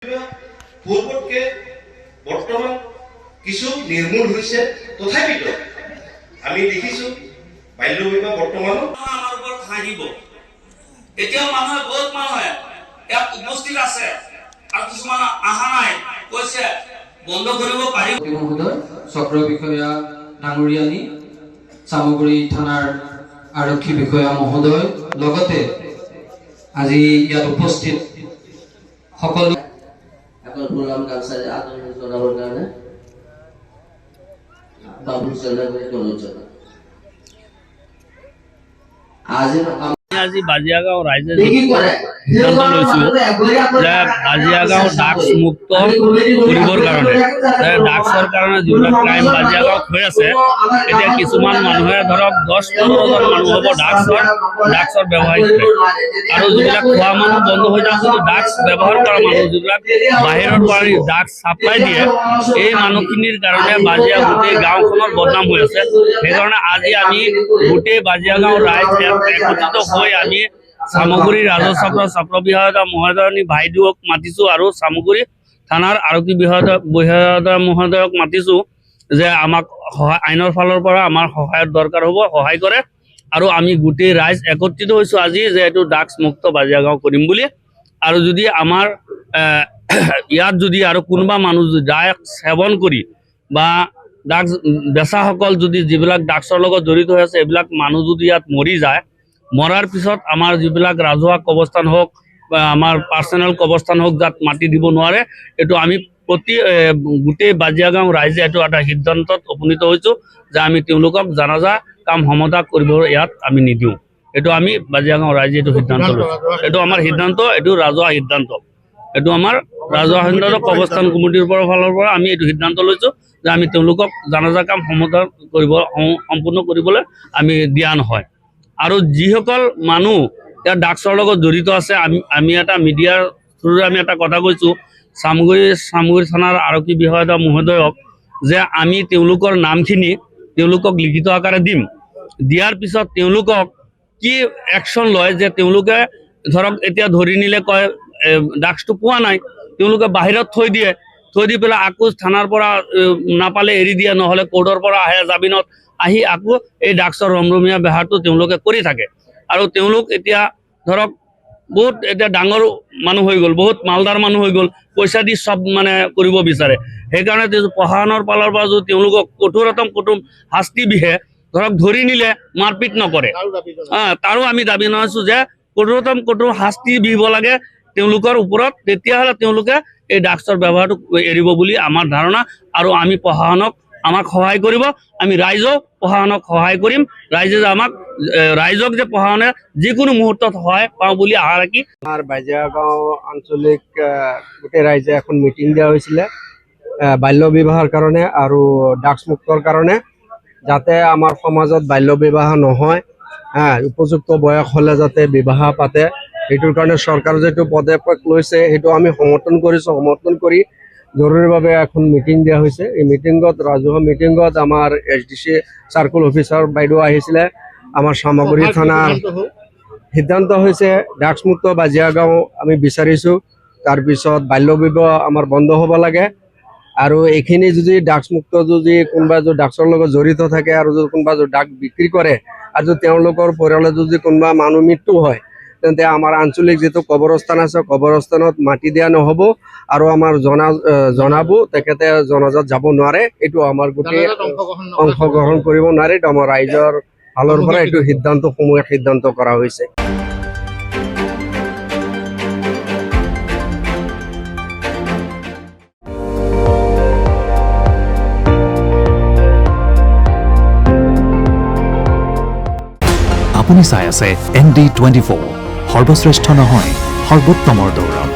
পূৰ্বতকে বৰ্তমান কিছু নিৰ্মূল হয়েছে তথাপিত আমি দেখিছো বাল্য বিবাহ বৰ্তমান আমাৰ ওপৰত হাঁহিব এতিয়াও মানুহে বহুত মানুহে ইয়াত উপস্থিত আছে আৰু কিছুমান আহা নাই কৈছে বন্ধ কৰিব পাৰিব মহোদয় চক্ৰ বিষয়া ডাঙৰীয়ানী চামগুৰি থানাৰ আৰক্ষী বিষয়া মহোদয় লগতে আজি ইয়াত উপস্থিত সকলো program kansai atau jurnal karena babu jurnal itu আজি বাজিয়াগাঁও ৰাইজে সিদ্ধান্ত লৈছো যে বাজিয়াগাঁও ড্ৰাগছ মুক্ত কৰিবৰ কাৰণে ড্ৰাগছৰ কাৰণে যিবিলাক ক্ৰাইম বাজিয়াগাঁৱত হৈ আছে এতিয়া কিছুমান মানুহে ধৰক 10-15জন মানুহ হ'ব ড্ৰাগছৰ ব্যৱহাৰ কৰে আৰু যিবিলাক খোৱা মানুহ বন্ধ হৈ যায় কিন্তু ড্ৰাগছ ব্যৱহাৰ কৰা মানুহ যিবিলাক বাহিৰৰ পৰা ড্ৰাগছ ছাপ্লাই দিয়ে এই মানুহখিনিৰ কাৰণে বাজিয়া গোটেই গাঁওখনৰ বদনাম হৈ আছে সেইকাৰণে আজি আমি গোটেই বাজিয়াগাঁও ৰাইজ একত্ৰিত হৈ আমি সামগ্ৰী ৰাজহ চক্ৰ বিষয়া মহোদয়নী ভাইদেউক মাতিছো আৰু সামগ্ৰী থানাৰ আৰক্ষী বিষয়া মহোদয়ক মাতিছো যে আমাক আইনৰ ফালৰ পৰা আমাৰ সহায়ৰ দৰকাৰ হ'ব সহায় কৰে আৰু আমি গোটেই ৰাইজ একত্ৰিত হৈছো আজি যে এটো ড্ৰাগছ মুক্ত বাজিয়াগাঁও কৰিম বুলি আৰু যদি আমাৰ ইয়াত যদি আৰু কোনোবা মানুহ ড্ৰাগছ সেৱন কৰি বা ড্ৰাগছ বেচাসকল যদি যিবিলাক ড্ৰাগছৰ লগত জড়িত হৈ আছে এইবিলাক মানুহ যদি ইয়াত মৰি যায় মৰাৰ পিছত আমাৰ যিবিলাক ৰাজহুৱা কবৰস্থান হওক বা আমাৰ পাৰ্চনেল কবৰস্থান হওক যাত মাটি দিব নোৱাৰে এইটো আমি গোটেই বাজিয়াগাঁও ৰাইজে এইটো এটা সিদ্ধান্তত উপনীত হৈছো যে আমি তেওঁলোকক জানাজা কাম সমাধা কৰিব ইয়াত আমি নিদিওঁ এইটো আমি বাজিয়াগাঁও ৰাইজে এইটো সিদ্ধান্ত লৈছো এইটো আমাৰ সিদ্ধান্ত এইটো ৰাজহুৱা সিদ্ধান্ত এইটো আমাৰ ৰাজহুৱা সিদ্ধান্ত কবৰস্থান কমিটিৰ ফালৰ পৰা আমি এইটো সিদ্ধান্ত লৈছো যে আমি তেওঁলোকক জানাজা কাম সমাধা কৰিব সম্পূৰ্ণ কৰিবলৈ আমি দিয়া নহয় আৰু যিসকল মানুহ ইয়াৰ ড্ৰাগছৰ লগত জড়িত আছে আমি এটা মিডিয়াৰ থ্ৰুৰে আমি এটা কথা কৈছো সামগুৰি থানাৰ আৰক্ষী বিষয়া মহোদয়ক যে আমি তেওঁলোকৰ নামখিনি তেওঁলোকক লিখিত আকাৰে দিম দিয়াৰ পিছত তেওঁলোকক কি একশ্যন লয় যে তেওঁলোকে ধৰক এতিয়া ধৰি নিলে কয় ড্ৰাগছটো পোৱা নাই তেওঁলোকে বাহিৰত থৈ দি পেলাই আকৌ থানাৰ পৰা নাপালে এৰি দিয়ে নহ'লে কোৰ্টৰ পৰা আহে জামিনত আহি আকৌ এই ড্ৰাগছৰ ৰমৰমীয়া ব্যৱহাৰটো তেওঁলোকে কৰি থাকে আৰু তেওঁলোক এতিয়া ধৰক বহুত এতিয়া ডাঙৰ মানুহ হৈ গ'ল বহুত মালদাৰ মানুহ হৈ গ'ল পইচা দি সব মানে কৰিব বিচাৰে সেইকাৰণে প্ৰশাসনৰ ফালৰ পৰা যদি তেওঁলোকক কঠোৰতম শাস্তি বিহে ধৰক ধৰি নিলে মাৰপিট নকৰে তাৰো আমি দাবী জনাইছো যে কঠোৰতম শাস্তি বিহিব লাগে তেওঁলোকৰ ওপৰত তেতিয়াহ'লে তেওঁলোকে এই ড্ৰাগছৰ ব্যৱহাৰটো এৰিব বুলি আমাৰ ধাৰণা আৰু আমি প্ৰশাসনক আমাক সহায় কৰিব আমি ৰাইজক প্ৰশাসনক সহায় কৰিম ৰাইজে ৰাইজক যে প্ৰশাসনে যিকোনো মুহূৰ্তত সহায় পাওঁ বুলি আশা ৰাখি আমাৰ বাজিয়াগাঁও আঞ্চলিক গোটেই ৰাইজে এখন মিটিং দিয়া হৈছিলে বাল্য বিবাহৰ কাৰণে আৰু ড্ৰাগছ মুক্তৰ কাৰণে যাতে আমাৰ সমাজত বাল্য বিবাহ নহয় উপযুক্ত বয়স হ'লে যাতে বিবাহ পাতে সেইটোৰ কাৰণে চৰকাৰে যিটো পদক্ষেপ লৈছে সেইটো আমি সমৰ্থন কৰিছোঁ সমৰ্থন কৰি জৰুৰীভাৱে এখন মিটিং দিয়া হৈছে এই মিটিঙত ৰাজহুৱা মিটিঙত আমাৰ SDC চাৰ্কুল অফিচাৰ বাইদেউ আহিছিলে আমাৰ সামগুৰি থানাৰ সিদ্ধান্ত হৈছে ড্ৰাগছ মুক্ত বাজিয়াগাঁও আমি বিচাৰিছোঁ তাৰপিছত বাল্য বিবাহ আমাৰ বন্ধ হ'ব লাগে আৰু এইখিনি যদি ড্ৰাগছ মুক্ত যদি কোনোবা যদি ড্ৰাগছৰ লগত জড়িত থাকে আৰু যদি কোনোবা যদি ড্ৰাগছ বিক্ৰী কৰে আৰু যদি তেওঁলোকৰ পৰিয়ালত যদি কোনোবা মানুহ মৃত্যু হয় তেন্তে আমাৰ আঞ্চলিক যিটো কবৰস্থান আছে কবৰস্থানত মাটি দিয়া নহ'ব আৰু আমাৰ জনাব তেখেতে জনাজাত যাব নোৱাৰে এইটো আমাৰ গোটেই অংশগ্ৰহণ কৰিব নোৱাৰে এইটো আমাৰ ৰাইজৰ ফালৰ পৰা এইটো সিদ্ধান্ত কৰা হৈছে আপুনি চাই আছে ND24 সৰ্বশ্ৰেষ্ঠ নহয় সৰ্বোত্তমৰ দৌৰ